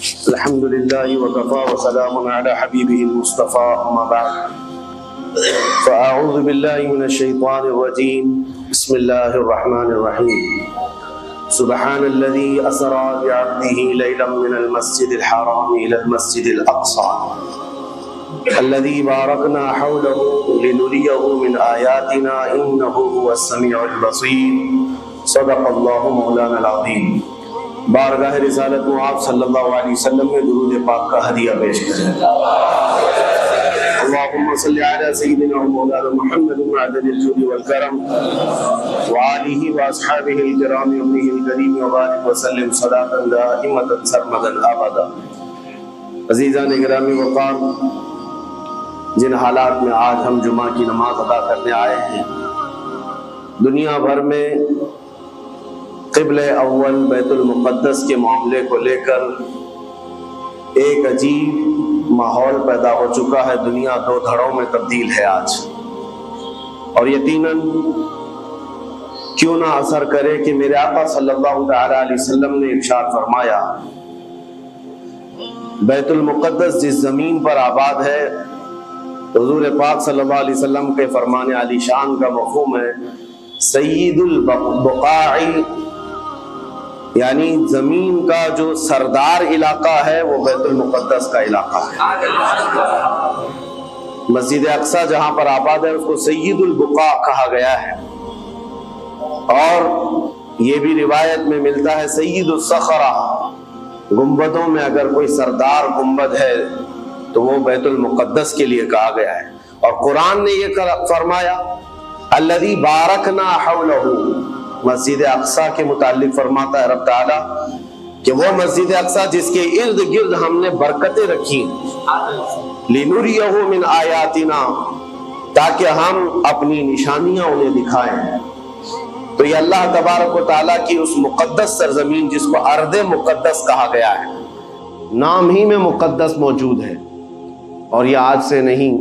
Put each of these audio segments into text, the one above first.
الحمد لله وكفى وسلام على حبيبه المصطفى أما بعد فأعوذ بالله من الشيطان الرجيم بسم الله الرحمن الرحيم سبحان الذي أسرى بعبده ليلا من المسجد الحرام إلى المسجد الأقصى الذي باركنا حوله لنريه من آياتنا إنه هو السميع البصير صدق الله مولانا العظيم۔ بارگاہ رسالت میں آپ صلی اللہ علیہ وسلم میں درود پاک کا ہدیہ پیش کریں۔ اللهم صل على سيدنا ومولانا محمد معدن الجود والكرم وآله وأصحابه الكرام وابنه الكريم وبارك وسلم صلاة دائمة سرمدا أبدا۔ عزیزان گرامی وقار، جن حالات میں آج ہم جمعہ کی نماز ادا کرنے آئے ہیں، دنیا بھر میں قبلہ اول بیت المقدس کے معاملے کو لے کر ایک عجیب ماحول پیدا ہو چکا ہے۔ دنیا دو دھڑوں میں تبدیل ہے آج، اور یقیناً کیوں نہ اثر کرے کہ میرے آقا صلی اللہ تعالی علیہ وسلم نے ارشاد فرمایا، بیت المقدس جس زمین پر آباد ہے، حضور پاک صلی اللہ علیہ وسلم کے فرمان علی شان کا مفہوم ہے سید البقاع، یعنی زمین کا جو سردار علاقہ ہے وہ بیت المقدس کا علاقہ ہے۔ مسجد اقصی جہاں پر آباد ہے اس کو سید البقاع کہا گیا ہے، اور یہ بھی روایت میں ملتا ہے سید الصخرہ، گنبدوں میں اگر کوئی سردار گنبد ہے تو وہ بیت المقدس کے لیے کہا گیا ہے۔ اور قرآن نے یہ فرمایا الذی بارکنا حولہ، مسجد اقصی کے متعلق فرماتا ہے رب تعالیٰ کہ وہ مسجد اقصی جس کے ارد گرد ہم نے برکتیں رکھی لنریہ من آیاتنا، تاکہ ہم اپنی نشانیاں انہیں دکھائیں۔ تو یہ اللہ تبارک و تعالیٰ کی اس مقدس سرزمین جس کو ارض مقدس کہا گیا ہے، نام ہی میں مقدس موجود ہے، اور یہ آج سے نہیں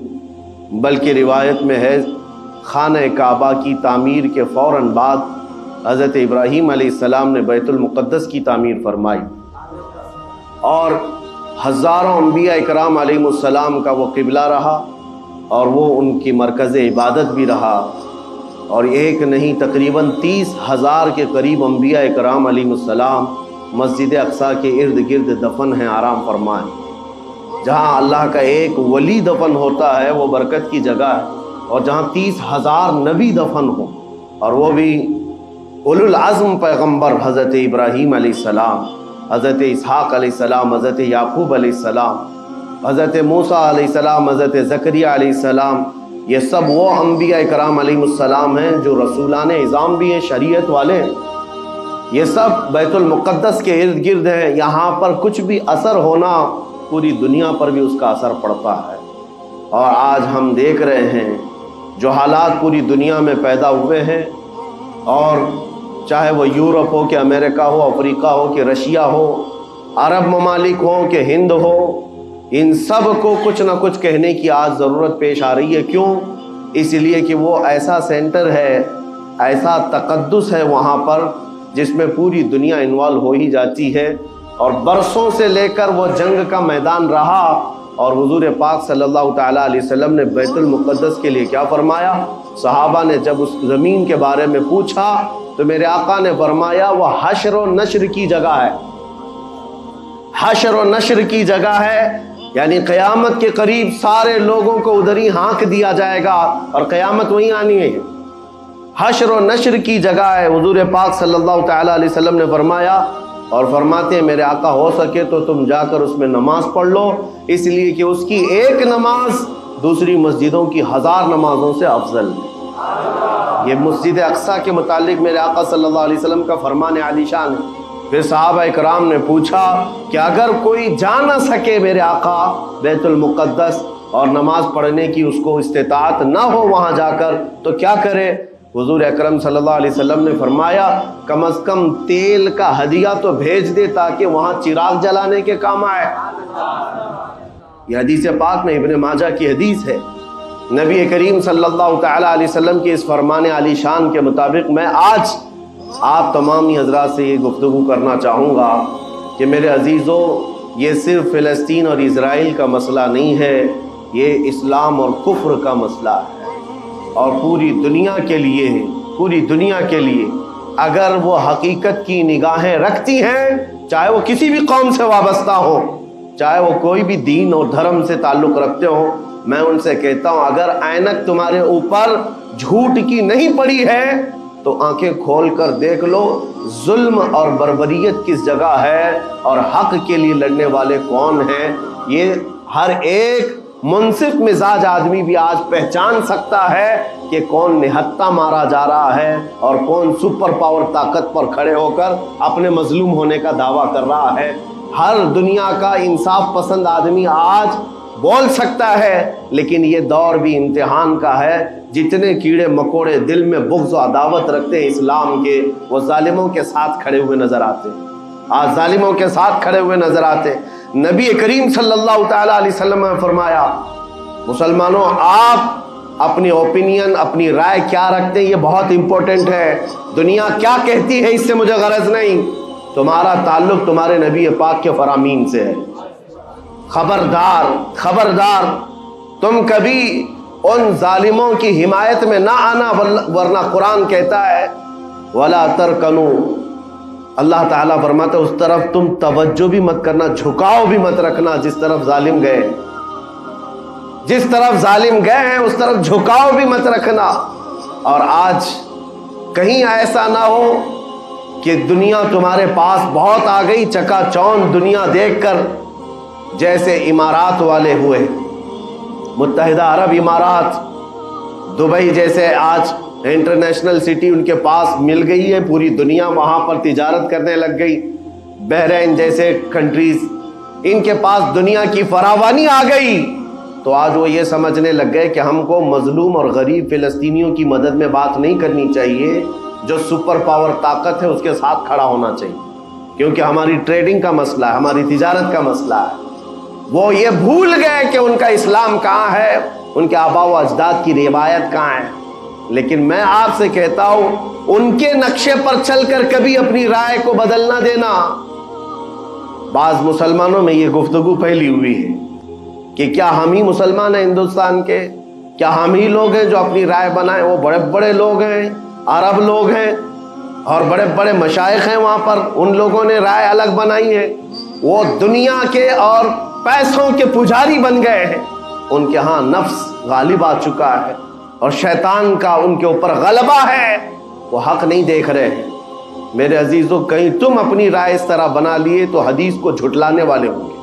بلکہ روایت میں ہے خانہ کعبہ کی تعمیر کے فوراً بعد حضرت ابراہیم علیہ السلام نے بیت المقدس کی تعمیر فرمائی، اور ہزاروں انبیاء اکرام علیہ السلام کا وہ قبلہ رہا، اور وہ ان کی مرکز عبادت بھی رہا، اور ایک نہیں تقریباً 30,000 کے قریب انبیاء اکرام علیہ السلام مسجد اقصی کے ارد گرد دفن ہیں، آرام فرمائیں۔ جہاں اللہ کا ایک ولی دفن ہوتا ہے وہ برکت کی جگہ ہے، اور جہاں 30,000 نبی دفن ہو، اور وہ بھی اولو العزم پیغمبر حضرت ابراہیم علیہ السلام، حضرت اسحاق علیہ السلام، حضرت یعقوب علیہ السلام، حضرت موسیٰ علیہ السلام، حضرت زکریا علیہ السلام، یہ سب وہ انبیاء کرام علیہ السلام ہیں جو رسولان اعظام بھی ہیں، شریعت والے ہیں۔ یہ سب بیت المقدس کے ارد گرد ہیں۔ یہاں پر کچھ بھی اثر ہونا پوری دنیا پر بھی اس کا اثر پڑتا ہے، اور آج ہم دیکھ رہے ہیں جو حالات پوری دنیا میں پیدا ہوئے ہیں، اور چاہے وہ یورپ ہو کہ امریکہ ہو، افریقہ ہو کہ رشیا ہو، عرب ممالک ہو کہ ہند ہو، ان سب کو کچھ نہ کچھ کہنے کی آج ضرورت پیش آ رہی ہے۔ کیوں؟ اس لیے کہ وہ ایسا سینٹر ہے، ایسا تقدس ہے وہاں پر جس میں پوری دنیا انوالو ہو ہی جاتی ہے، اور برسوں سے لے کر وہ جنگ کا میدان رہا، اور حضور پاک صلی اللہ تعالیٰ علیہ وسلم نے بیت المقدس کے لیے کیا فرمایا؟ صحابہ نے جب اس زمین کے بارے میں پوچھا تو میرے آقا نے فرمایا وہ حشر و نشر کی جگہ ہے، حشر و نشر کی جگہ ہے، یعنی قیامت کے قریب سارے لوگوں کو ادھر ہی ہانک دیا جائے گا، اور قیامت وہیں آنی ہے۔ حشر و نشر کی جگہ ہے، حضور پاک صلی اللہ تعالیٰ علیہ وسلم نے فرمایا، اور فرماتے ہیں میرے آقا ہو سکے تو تم جا کر اس میں نماز پڑھ لو، اس لیے کہ اس کی ایک نماز دوسری مسجدوں کی 1000 نمازوں سے افضل ہے۔ یہ مسجد اقصی کے متعلق میرے آقا صلی اللہ علیہ وسلم کا فرمان علی شان ہے۔ پھر صحابہ اکرام نے پوچھا کہ اگر کوئی جا نہ سکے میرے آقا بیت المقدس اور نماز پڑھنے کی اس کو استطاعت نہ ہو وہاں جا کر، تو کیا کرے؟ حضور اکرم صلی اللہ علیہ وسلم نے فرمایا کم از کم تیل کا ہدیہ تو بھیج دے تاکہ وہاں چراغ جلانے کے کام آئے۔ یہ حدیث پاک میں ابن ماجہ کی حدیث ہے۔ نبی کریم صلی اللہ تعالی علیہ وسلم کے اس فرمان علی شان کے مطابق میں آج آپ تمامی حضرات سے یہ گفتگو کرنا چاہوں گا کہ میرے عزیزوں، یہ صرف فلسطین اور اسرائیل کا مسئلہ نہیں ہے، یہ اسلام اور کفر کا مسئلہ ہے، اور پوری دنیا کے لیے ہے، پوری دنیا کے لیے۔ اگر وہ حقیقت کی نگاہیں رکھتی ہیں، چاہے وہ کسی بھی قوم سے وابستہ ہو، چاہے وہ کوئی بھی دین اور دھرم سے تعلق رکھتے ہوں، میں ان سے کہتا ہوں اگر اینک تمہارے اوپر جھوٹ کی نہیں پڑی ہے تو آنکھیں کھول کر دیکھ لو ظلم اور بربریت کس جگہ ہے اور حق کے لیے لڑنے والے کون ہیں۔ یہ ہر ایک منصف مزاج آدمی بھی آج پہچان سکتا ہے کہ کون نہتہ مارا جا رہا ہے اور کون سپر پاور طاقت پر کھڑے ہو کر اپنے مظلوم ہونے کا دعویٰ کر رہا ہے۔ ہر دنیا کا انصاف پسند آدمی آج بول سکتا ہے، لیکن یہ دور بھی امتحان کا ہے۔ جتنے کیڑے مکوڑے دل میں بغض و عداوت رکھتے ہیں اسلام کے، وہ ظالموں کے ساتھ کھڑے ہوئے نظر آتے ہیں، آج ظالموں کے ساتھ کھڑے ہوئے نظر آتے ہیں۔ نبی کریم صلی اللہ تعالیٰ علیہ وسلم نے فرمایا مسلمانوں آپ اپنی اوپینین، اپنی رائے کیا رکھتے ہیں یہ بہت امپورٹنٹ ہے۔ دنیا کیا کہتی ہے اس سے مجھے غرض نہیں، تمہارا تعلق تمہارے نبی پاک کے فرامین سے ہے۔ خبردار خبردار، تم کبھی ان ظالموں کی حمایت میں نہ آنا، ورنہ قرآن کہتا ہے وَلَا تَرْكَنُوا، اللہ تعالیٰ فرماتا ہے اس طرف تم توجہ بھی مت کرنا، جھکاؤ بھی مت رکھنا جس طرف ظالم گئے، جس طرف ظالم گئے ہیں اس طرف جھکاؤ بھی مت رکھنا۔ اور آج کہیں ایسا نہ ہو کہ دنیا تمہارے پاس بہت آ گئی، چکا چوند دنیا دیکھ کر جیسے امارات والے ہوئے، متحدہ عرب امارات، دبئی جیسے آج انٹرنیشنل سٹی ان کے پاس مل گئی ہے، پوری دنیا وہاں پر تجارت کرنے لگ گئی، بحرین جیسے کنٹریز، ان کے پاس دنیا کی فراوانی آ گئی، تو آج وہ یہ سمجھنے لگ گئے کہ ہم کو مظلوم اور غریب فلسطینیوں کی مدد میں بات نہیں کرنی چاہیے، جو سپر پاور طاقت ہے اس کے ساتھ کھڑا ہونا چاہیے، کیونکہ ہماری ٹریڈنگ کا مسئلہ ہے، ہماری تجارت کا مسئلہ ہے۔ وہ یہ بھول گئے کہ ان کا اسلام کہاں ہے، ان کے آباء و اجداد کی روایت کہاں ہے۔ لیکن میں آپ سے کہتا ہوں ان کے نقشے پر چل کر کبھی اپنی رائے کو بدل نہ دینا۔ بعض مسلمانوں میں یہ گفتگو پھیلی ہوئی ہے کہ کیا ہم ہی مسلمان ہیں ہندوستان کے، کیا ہم ہی لوگ ہیں جو اپنی رائے بنائیں، وہ بڑے بڑے لوگ ہیں، عرب لوگ ہیں اور بڑے بڑے مشائخ ہیں وہاں پر، ان لوگوں نے رائے الگ بنائی ہے، وہ دنیا کے اور پیسوں کے پجاری بن گئے ہیں، ان کے ہاں نفس غالب آ چکا ہے اور شیطان کا ان کے اوپر غلبہ ہے، وہ حق نہیں دیکھ رہے ہیں۔ میرے عزیزوں کہیں تم اپنی رائے اس طرح بنا لیے تو حدیث کو جھٹلانے والے ہوں گے۔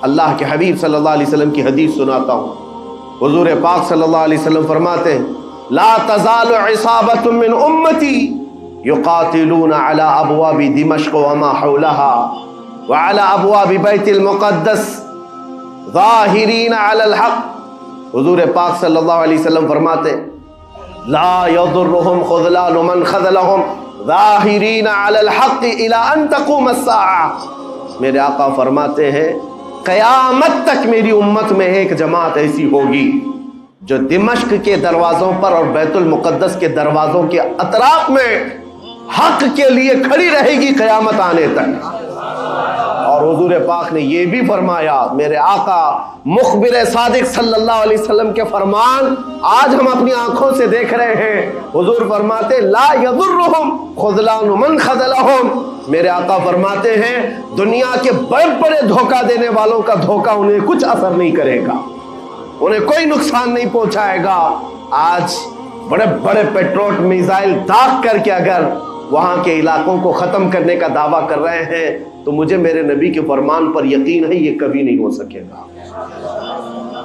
اللہ کے حبیب صلی اللہ علیہ وسلم کی حدیث سناتا ہوں، حضور پاک صلی اللہ علیہ وسلم فرماتے ہیں لا تزال عصابۃ من امتی یقاتلون علی ابواب دمشق وما حولها وعلى ابواب بیت المقدس ظاہرین علی الحق۔ حضور پاک صلی اللہ علیہ وسلم فرماتے لا یضرهم خذلان من خذلهم ظاہرین علی الحق الى ان تقوم الساعہ۔ میرے آقا فرماتے ہیں قیامت تک میری امت میں ایک جماعت ایسی ہوگی جو دمشق کے دروازوں پر اور بیت المقدس کے دروازوں کے اطراف میں حق کے لیے کھڑی رہے گی قیامت آنے تک۔ اور حضور پاک نے یہ بھی فرمایا، میرے آقا مخبر صادق صلی اللہ علیہ وسلم کے فرمان آج ہم اپنی آنکھوں سے دیکھ رہے ہیں۔ حضور فرماتے لا یضرهم خذلان من خذلهم، میرے آقا فرماتے ہیں دنیا کے بڑے بڑے دھوکہ دینے والوں کا دھوکہ انہیں کچھ اثر نہیں کرے گا، انہیں کوئی نقصان نہیں پہنچائے گا۔ آج بڑے بڑے پیٹروٹ میزائل داغ کر کے اگر وہاں کے علاقوں کو ختم کرنے کا دعویٰ کر رہے ہیں تو مجھے میرے نبی کے فرمان پر یقین ہے یہ کبھی نہیں ہو سکے گا،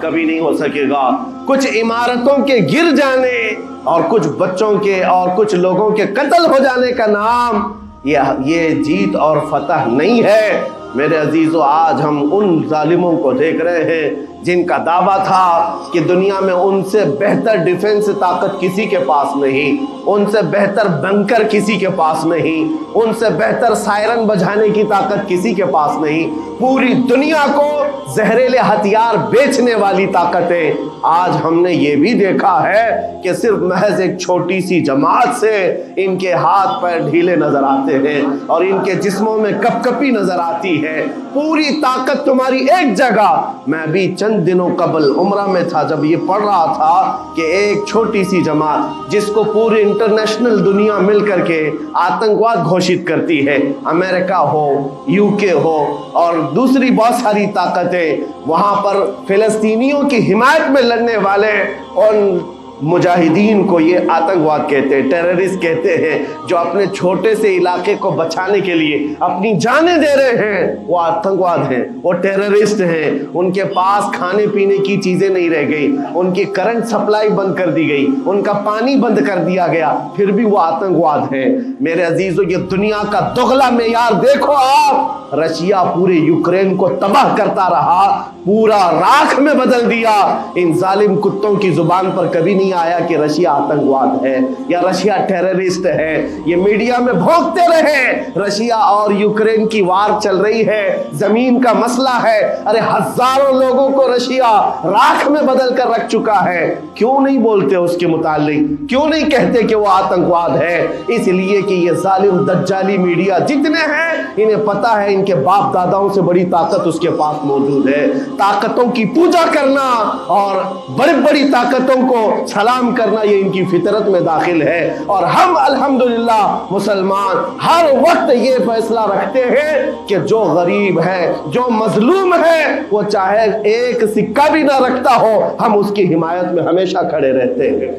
کبھی نہیں ہو سکے گا۔ کچھ عمارتوں کے گر جانے اور کچھ بچوں کے اور کچھ لوگوں کے قتل ہو جانے کا نام یہ جیت اور فتح نہیں ہے۔ میرے عزیزو آج ہم ان ظالموں کو دیکھ رہے ہیں جن کا دعویٰ تھا کہ دنیا میں ان سے بہتر ڈیفنس طاقت کسی کے پاس نہیں، ان سے بہتر بنکر کسی کے پاس نہیں، ان سے بہتر سائرن بجانے کی طاقت کسی کے پاس نہیں، پوری دنیا کو زہریلے ہتھیار بیچنے والی طاقتیں، آج ہم نے یہ بھی دیکھا ہے کہ صرف محض ایک چھوٹی سی جماعت سے ان کے ہاتھ پیر ڈھیلے نظر آتے ہیں اور ان کے جسموں میں کپ کپی نظر آتی ہے۔ پوری طاقت تمہاری ایک جگہ۔ میں بھی چند دنوں قبل عمرہ میں تھا، جب یہ پڑھ رہا تھا کہ ایک چھوٹی سی جماعت جس کو پوری انٹرنیشنل دنیا مل کر کے آتنکواد گھوشت کرتی ہے، امریکہ ہو، یو کے ہو اور دوسری بہت ساری طاقتیں، وہاں پر فلسطینیوں کی حمایت میں لڑنے والے ان مجاہدین کو یہ آتنکواد کہتے ہیں، ٹیررسٹ کہتے ہیں، جو اپنے چھوٹے سے علاقے کو بچانے کے لیے اپنی جانیں دے رہے ہیں، وہ آتنکواد ہیں، وہ ٹیررسٹ ہیں۔ ان کے پاس کھانے پینے کی چیزیں نہیں رہ گئی، ان کی کرنٹ سپلائی بند کر دی گئی، ان کا پانی بند کر دیا گیا، پھر بھی وہ آتنکواد ہیں۔ میرے عزیزو، یہ دنیا کا دغلا معیار دیکھو آپ۔ رشیا پورے یوکرین کو تباہ کرتا رہا، پورا راکھ میں بدل دیا۔ ان ظالم کتوں کی زبان پر کبھی نہیں آیا کہ رشیا آتنکواد ہے یا رشیا ٹیررسٹ ہے۔ یہ میڈیا میں بھونکتے رہے رشیا اور یوکرین کی وار چل رہی ہے، زمین کا مسئلہ ہے۔ ارے ہزاروں لوگوں کو رشیا راکھ میں بدل کر رکھ چکا ہے، کیوں نہیں بولتے اس کے متعلق؟ کیوں نہیں کہتے کہ وہ آتنکواد ہے؟ اس لیے کہ یہ ظالم دجالی میڈیا جتنے ہیں، انہیں پتا ہے ان کے باپ داداؤں سے بڑی طاقت اس کے پاس موجود ہے۔ طاقتوں کی پوجا کرنا اور بڑی بڑی طاقتوں کو سلام کرنا یہ ان کی فطرت میں داخل ہے، اور ہم الحمدللہ مسلمان ہر وقت یہ فیصلہ رکھتے ہیں کہ جو غریب ہے، جو مظلوم ہے، وہ چاہے ایک سکہ بھی نہ رکھتا ہو، ہم اس کی حمایت میں ہمیشہ کھڑے رہتے ہیں۔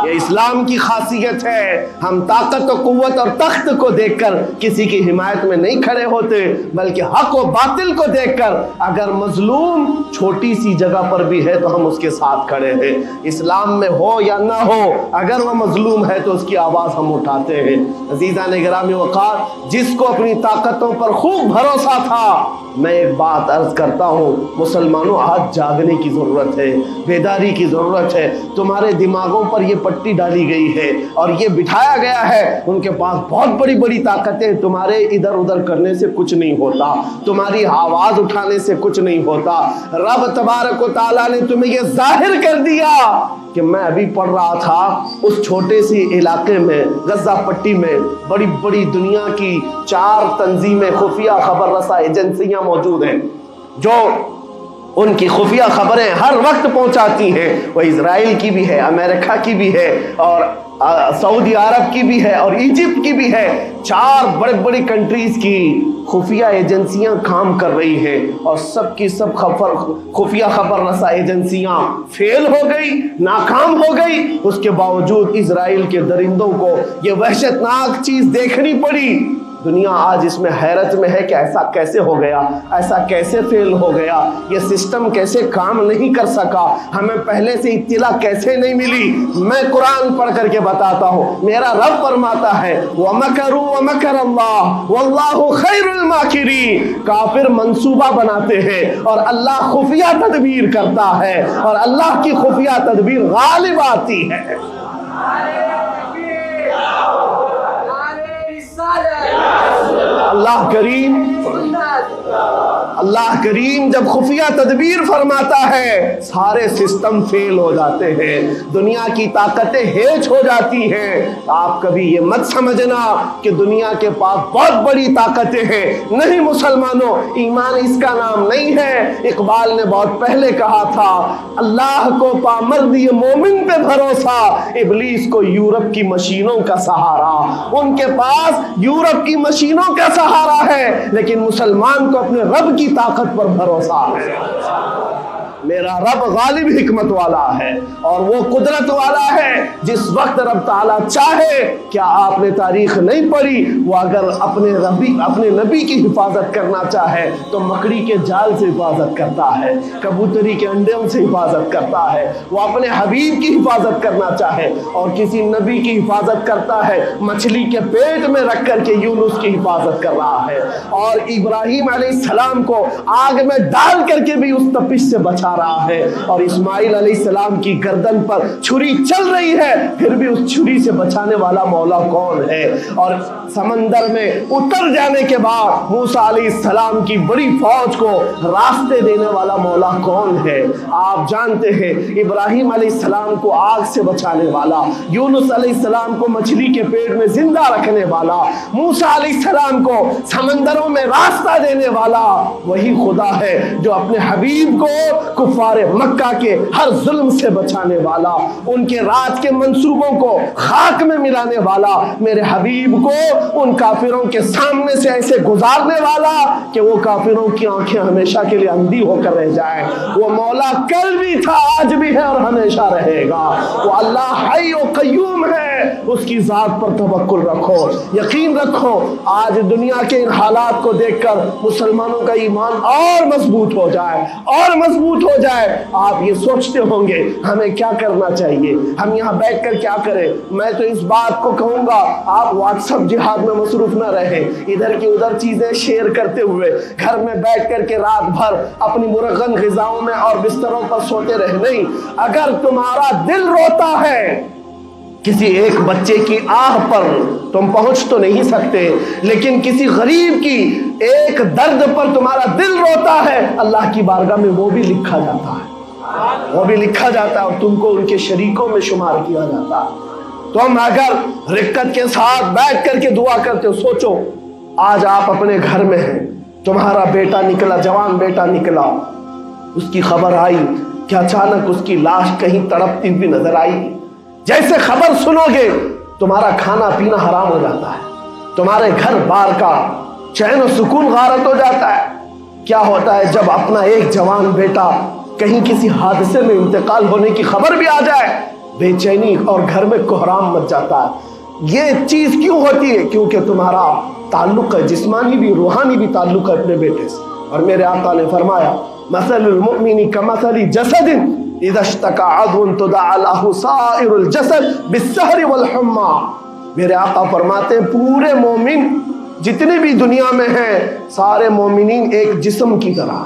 یہ اسلام کی خاصیت ہے۔ ہم طاقت و قوت اور تخت کو دیکھ کر کسی کی حمایت میں نہیں کھڑے ہوتے، بلکہ حق و باطل کو دیکھ کر اگر مظلوم چھوٹی سی جگہ پر بھی ہے تو ہم اس کے ساتھ کھڑے ہیں۔ اسلام میں ہو یا نہ ہو، اگر وہ مظلوم ہے تو اس کی آواز ہم اٹھاتے ہیں۔ عزیزان گرامی وقار، جس کو اپنی طاقتوں پر خوب بھروسہ تھا، میں ایک بات عرض کرتا ہوں، مسلمانوں آج جاگنے کی ضرورت ہے، بیداری کی ضرورت ہے۔ تمہارے دماغوں پر یہ پٹی ڈالی گئی ہے اور یہ بٹھایا گیا ہے، ان کے پاس بہت بڑی بڑی طاقتیں، تمہارے ادھر ادھر کرنے سے کچھ نہیں ہوتا، تمہاری آواز اٹھانے سے کچھ نہیں ہوتا۔ رب تبارک و تعالیٰ نے تمہیں یہ ظاہر کر دیا کہ میں ابھی پڑھ رہا تھا اس چھوٹے سی علاقے میں، غزہ پٹی میں، بڑی بڑی دنیا کی 4 تنظیمیں، خفیہ خبر رساں ایجنسیاں موجود ہیں جو ان کی خفیہ خبریں ہر وقت پہنچاتی ہیں۔ وہ اسرائیل کی بھی ہے، امریکہ کی بھی ہے اور سعودی عرب کی بھی ہے اور ایجپٹ کی بھی ہے۔ 4 بڑے بڑی کنٹریز کی خفیہ ایجنسیاں کام کر رہی ہیں، اور سب کی سب خفیہ خبر رساں ایجنسیاں فیل ہو گئی، ناکام ہو گئی۔ اس کے باوجود اسرائیل کے درندوں کو یہ وحشتناک چیز دیکھنی پڑی۔ دنیا آج اس میں حیرت میں ہے کہ ایسا کیسے ہو گیا، ایسا کیسے فیل ہو گیا، یہ سسٹم کیسے کام نہیں کر سکا، ہمیں پہلے سے اطلاع کیسے نہیں ملی۔ میں قرآن پڑھ کر کے بتاتا ہوں، میرا رب فرماتا ہے وَمَكَرُوا وَمَكَرَ اللَّهُ وَاللَّهُ خَيْرُ الْمَاكِرِينَ۔ کافر منصوبہ بناتے ہیں اور اللہ خفیہ تدبیر کرتا ہے، اور اللہ کی خفیہ تدبیر غالب آتی ہے۔ اللہ کریم جب خفیہ تدبیر فرماتا ہے، سارے سسٹم فیل ہو جاتے ہیں، دنیا کی طاقتیں ہیچ ہو جاتی ہیں۔ آپ کبھی یہ مت سمجھنا کہ دنیا کے پاس بہت بڑی طاقتیں ہیں، نہیں مسلمانوں، ایمان اس کا نام نہیں ہے۔ اقبال نے بہت پہلے کہا تھا، اللہ کو پامرد یہ مومن پہ بھروسہ، ابلیس کو یورپ کی مشینوں کا سہارا۔ ان کے پاس یورپ کی مشینوں کا سہارا ہے، لیکن مسلمان کو اپنے رب کی طاقت پر بھروسہ ہے۔ میرا رب غالب حکمت والا ہے اور وہ قدرت والا ہے۔ جس وقت رب تعالیٰ چاہے، کیا آپ نے تاریخ نہیں پڑھی، وہ اگر اپنے نبی کی حفاظت کرنا چاہے تو مکڑی کے جال سے حفاظت کرتا ہے، کبوتری کے انڈوں سے حفاظت کرتا ہے۔ وہ اپنے حبیب کی حفاظت کرنا چاہے اور کسی نبی کی حفاظت کرتا ہے، مچھلی کے پیٹ میں رکھ کر کے یونس کی حفاظت کر رہا ہے، اور ابراہیم علیہ السلام کو آگ میں ڈال کر کے بھی اس تپش سے بچا برسا رہا ہے اور اسماعیل علیہ السلام کی گردن پر چھری چل رہی ہے، پھر بھی اس چھری سے بچانے والا مولا کون ہے؟ اور سمندر میں اتر جانے کے بعد موسیٰ علیہ السلام کی بڑی فوج کو راستے دینے والا مولا کون ہے؟ آپ جانتے ہیں ابراہیم علیہ السلام کو آگ سے بچانے والا، یونس علیہ السلام کو مچھلی کے پیٹ میں زندہ رکھنے والا، موسیٰ علیہ السلام کو سمندروں میں راستہ دینے والا وہی خدا ہے جو اپنے حبیب کو کفار مکہ کے ہر ظلم سے بچانے والا، ان کے رات کے منصوبوں کو خاک میں ملانے والا، میرے حبیب کو ان کافروں کے سامنے سے ایسے گزارنے والا کہ وہ کافروں کی آنکھیں ہمیشہ کے لیے اندھی ہو کر رہ جائیں۔ وہ مولا کل بھی تھا، آج بھی ہے اور ہمیشہ رہے گا۔ وہ اللہ حی و قیوم ہے، اس کی ذات پر توکل رکھو، یقین رکھو۔ آج دنیا کے ان حالات کو دیکھ کر مسلمانوں کا ایمان اور مضبوط ہو جائے اور مضبوط ہو جائے۔ آپ یہ سوچتے ہوں گے ہمیں کیا کرنا چاہیے، ہم یہاں بیٹھ کر کیا کریں؟ میں تو اس بات کو کہوں گا آپ واٹس ایپ جہاد میں مصروف نہ رہیں، ادھر کی ادھر چیزیں شیئر کرتے ہوئے گھر میں بیٹھ کر کے رات بھر اپنی مرغن غذاؤں میں اور بستروں پر سوتے رہے نہیں۔ اگر تمہارا دل روتا ہے کسی ایک بچے کی آہ پر تم پہنچ تو نہیں سکتے، لیکن کسی غریب کی ایک درد پر تمہارا دل روتا ہے، اللہ کی بارگاہ میں وہ بھی لکھا جاتا ہے، وہ بھی لکھا جاتا ہے اور تم کو ان کے شریکوں میں شمار کیا جاتا ہے۔ تم اگر رقت کے ساتھ بیٹھ کر کے دعا کرتے ہو، سوچو آج آپ اپنے گھر میں ہیں، تمہارا بیٹا نکلا، جوان بیٹا نکلا، اس کی خبر آئی کہ اچانک اس کی لاش کہیں تڑپتی ہوئی نظر آئی، جیسے خبر سنو گے تمہارا کھانا پینا حرام ہو جاتا ہے، تمہارے گھر بار کا چین و سکون غارت ہو جاتا ہے۔ کیا ہوتا ہے جب اپنا ایک جوان بیٹا کہیں کسی حادثے میں انتقال ہونے کی خبر بھی آ جائے، بے چینی اور گھر میں کوہرام مچ جاتا ہے۔ یہ چیز کیوں ہوتی ہے؟ کیونکہ تمہارا تعلق ہے، جسمانی بھی روحانی بھی تعلق ہے اپنے بیٹے سے۔ اور میرے آقا نے فرمایا مثل المؤمن کمثل جسد اذا اشتكى عضو تداعى له سائر الجسد بالسهر والحمى۔ میرے آقا فرماتے ہیں پورے مومن جتنے بھی دنیا میں ہیں، سارے مومنین ایک جسم کی طرح،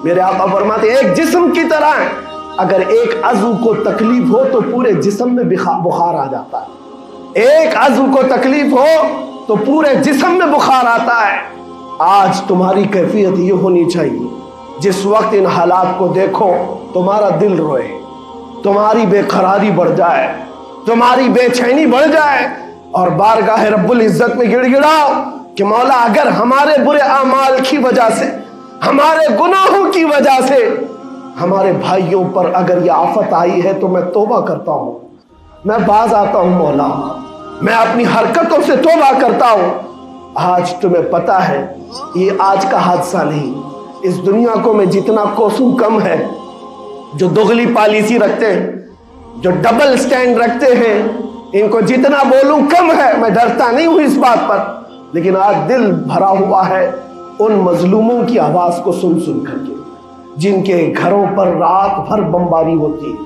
میرے آقا فرماتے ہیں ایک جسم کی طرح ہیں، اگر ایک عضو کو تکلیف ہو تو پورے جسم میں بخار آ جاتا ہے، ایک عضو کو تکلیف ہو تو پورے جسم میں بخار آتا ہے۔ آج تمہاری کیفیت یہ ہونی چاہیے جس وقت ان حالات کو دیکھو تمہارا دل روئے، تمہاری بے قراری بڑھ جائے، تمہاری بے چینی بڑھ جائے اور بارگاہ رب العزت میں گڑ گڑاؤ کہ مولا اگر ہمارے برے اعمال کی وجہ سے، ہمارے گناہوں کی وجہ سے ہمارے بھائیوں پر اگر یہ آفت آئی ہے تو میں توبہ کرتا ہوں، میں باز آتا ہوں مولا، میں اپنی حرکتوں سے توبہ کرتا ہوں۔ آج تمہیں پتہ ہے یہ آج کا حادثہ نہیں، اس دنیا کو میں جتنا کوسوں کم ہے جو دغلی پالیسی رکھتے ہیں، جو ڈبل سٹینڈ رکھتے ہیں، ان کو جتنا بولوں کم ہے، میں ڈرتا نہیں ہوں اس بات پر، لیکن آج دل بھرا ہوا ہے ان مظلوموں کی آواز کو سن سن کر کے، جن کے گھروں پر رات بھر بمباری ہوتی ہے،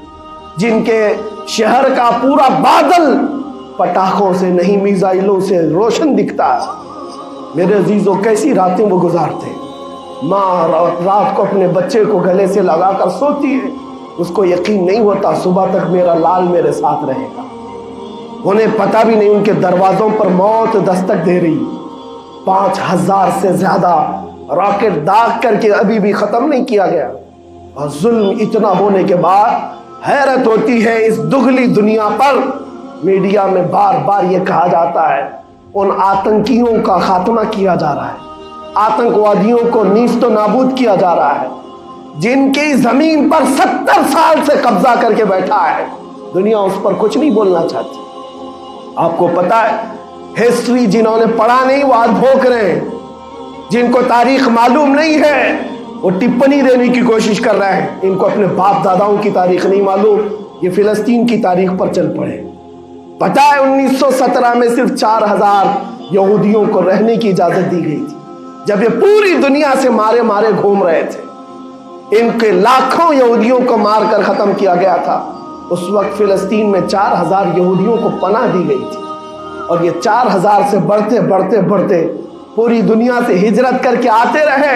جن کے شہر کا پورا بادل پٹاخوں سے نہیں میزائلوں سے روشن دکھتا ہے۔ میرے عزیزوں کیسی راتیں وہ گزارتے ہیں، ماں رات کو اپنے بچے کو گلے سے لگا کر سوتی ہے، اس کو یقین نہیں ہوتا صبح تک میرا لال میرے ساتھ رہے گا، انہیں پتہ بھی نہیں ان کے دروازوں پر موت دستک دے رہی، 5000 سے زیادہ راکٹ داغ کر کے ابھی بھی ختم نہیں کیا گیا، اور ظلم اتنا ہونے کے بعد حیرت ہوتی ہے اس دگلی دنیا پر میڈیا میں بار بار یہ کہا جاتا ہے ان آتنکیوں کا خاتمہ کیا جا رہا ہے، آتنکوادیوں کو نیست و نابود کیا جا رہا ہے، جن کی زمین پر 70 سال سے قبضہ کر کے بیٹھا ہے، دنیا اس پر کچھ نہیں بولنا چاہتی۔ آپ کو پتا ہے ہسٹری جنہوں نے پڑھا نہیں وہ آج بھوک رہے ہیں، جن کو تاریخ معلوم نہیں ہے وہ ٹپنی دینے کی کوشش کر رہے ہیں، ان کو اپنے باپ داداؤں کی تاریخ نہیں معلوم، یہ فلسطین کی تاریخ پر چل پڑے۔ پتا ہے 1917 میں صرف 4000 یہودیوں کو رہنے کی اجازت دی گئی تھی، جب یہ پوری دنیا سے مارے مارے گھوم رہے تھے، ان کے لاکھوں یہودیوں کو مار کر ختم کیا گیا تھا۔ اس وقت فلسطین میں 4000 یہودیوں کو پناہ دی گئی تھی، اور یہ 4000 سے بڑھتے بڑھتے بڑھتے پوری دنیا سے ہجرت کر کے آتے رہے،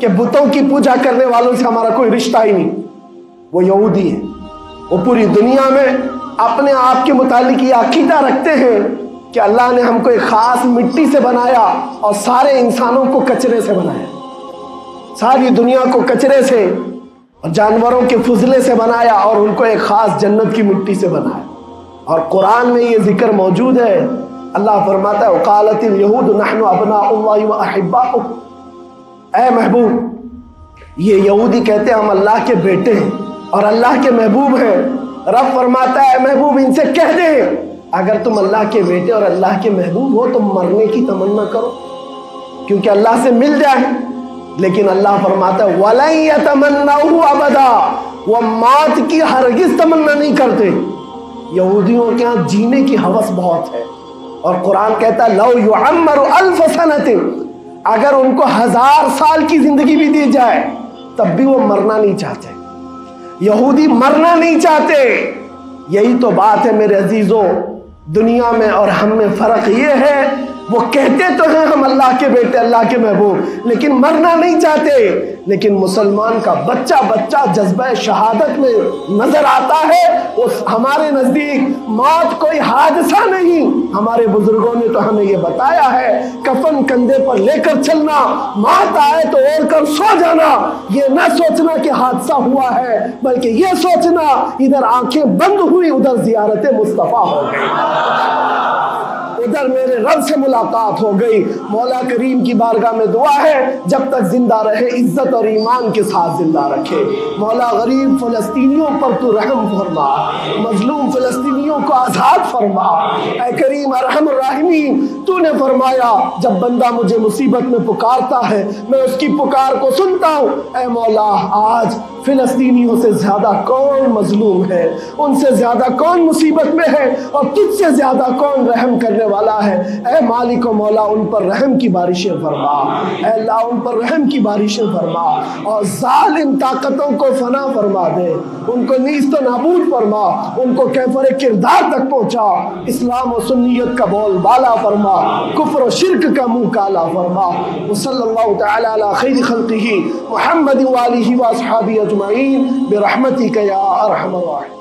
کہ بتوں کی پوجا کرنے والوں سے ہمارا کوئی رشتہ ہی نہیں، وہ یہودی ہیں۔ وہ پوری دنیا میں اپنے آپ کے متعلق یہ عقیدہ رکھتے ہیں کہ اللہ نے ہم کو ایک خاص مٹی سے بنایا اور سارے انسانوں کو کچرے سے بنایا، ساری دنیا کو کچرے سے اور جانوروں کے فضلے سے بنایا اور ان کو ایک خاص جنت کی مٹی سے بنایا۔ اور قرآن میں یہ ذکر موجود ہے، اللہ فرماتا ہے وقالت اليہود نحن ابناء اللہ واحباؤہ، اے محبوب یہ یہودی کہتے ہیں ہم اللہ کے بیٹے ہیں اور اللہ کے محبوب ہیں۔ رب فرماتا ہے اے محبوب ان سے کہہ دیں اگر تم اللہ کے بیٹے اور اللہ کے محبوب ہو تو مرنے کی تمنا کرو کیونکہ اللہ سے مل جائے، لیکن اللہ فرماتا ہے وَلَن يَتَمَنَّوْهُ أَبَدًا، وہ موت کی ہرگز تمنا نہیں کرتے۔ یہودیوں کے ہاں جینے کی ہوس بہت ہے، اور قرآن کہتا ہے لَوْ يُعَمَّرُ أَلْفَ سَنَةٍ، اگر ان کو 1000 سال کی زندگی بھی دی جائے تب بھی وہ مرنا نہیں چاہتے۔ یہودی مرنا نہیں چاہتے۔ یہی تو بات ہے میرے عزیزوں، دنیا میں اور ہم میں فرق یہ ہے وہ کہتے تو ہیں ہم اللہ کے بیٹے اللہ کے محبوب لیکن مرنا نہیں چاہتے، لیکن مسلمان کا بچہ بچہ جذبہ شہادت میں نظر آتا ہے۔ اس ہمارے نزدیک موت کوئی حادثہ نہیں، ہمارے بزرگوں نے تو ہمیں یہ بتایا ہے کفن کندھے پر لے کر چلنا، موت آئے تو اوڑھ کر سو جانا، یہ نہ سوچنا کہ حادثہ ہوا ہے بلکہ یہ سوچنا ادھر آنکھیں بند ہوئی ادھر زیارت مصطفیٰ ہو گئی، ادھر میرے رب سے ملاقات ہو گئی۔ مولا کریم کی بارگاہ میں دعا ہے جب تک زندہ رہے عزت اور ایمان کے ساتھ زندہ رکھے۔ مولا غریب فلسطینیوں پر تو رحم فرما، مظلوم فلسطینیوں کو آزاد فرما۔ اے کریم ارحم الراحمین، تو نے فرمایا جب بندہ مجھے مصیبت میں پکارتا ہے میں اس کی پکار کو سنتا ہوں۔ اے مولا آج فلسطینیوں سے زیادہ کون مظلوم ہے، ان سے زیادہ کون مصیبت میں ہے اور تجھ سے زیادہ کون رحم کرنے والا ہے۔ اے مالک و مولا ان پر رحم کی بارشیں فرما، اے اللہ ان پر رحم کی بارشیں فرما اور ظالم طاقتوں کو فنا فرما دے، ان کو نیست و نابود فرما، ان کو کیفر کردار تک پہنچا، اسلام و سنیت کا بول بالا فرما، کفر و شرک کا منہ کالا فرما۔ وصلی اللہ تعالی علی خیر خلقہ محمد وآلہ واصحابہ اجمعین برحمتک یا ارحم الراحمین۔